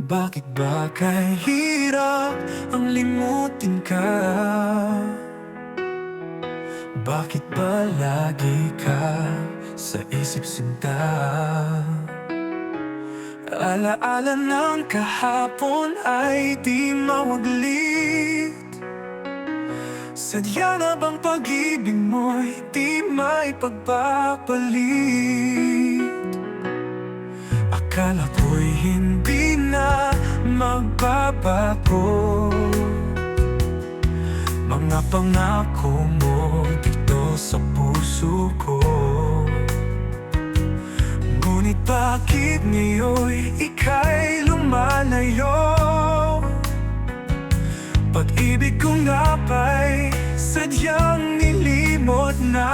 Bakit ba kay hirap ang limutin ka? Bakit ba lagi ka sa isip sinta? Alaala ng kahapon ay di mawaglit. Sadya na bang pag-ibig mo'y di may pagpapalit? Akala ko'y hindi na magbabago mga pangako mo dito sa puso ko. Ngunit bakit ngayon ika'y lumalayo? Pag-ibig ko nga ba'y sadyang nilimot na?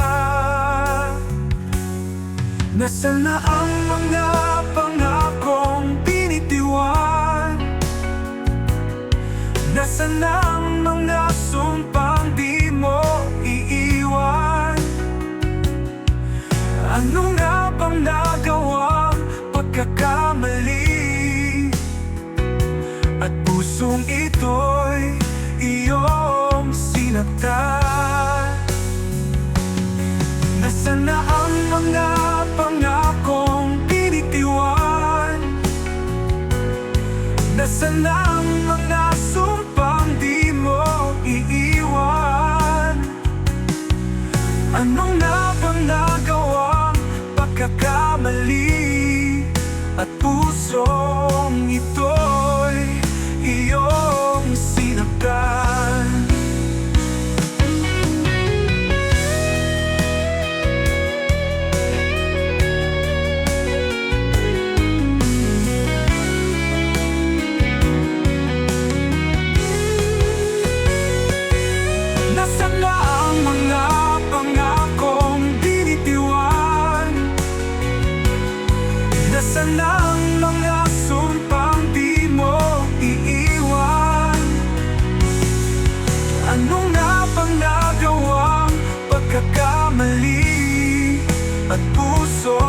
Nasaan na ang mga pangakong binitiwan? Nasaan na ang mga sumpang di mo iiwan? Ano nga bang nagawang pagkakamali? At pusong ito'y iyong sinaktan. Nasaan na ang mga pangakong binitiwan? Nasaan na ang mga sumpang di mo iiwan? Ano nga bang nagawang pagkakamali? At pusong ito'y iyong sinaktan. Nasaan na ang mga pangakong binitiwan? Nasaan na ang mga sumpang di mo iiwan? Ano nga bang nagawang pagkakamali? At puso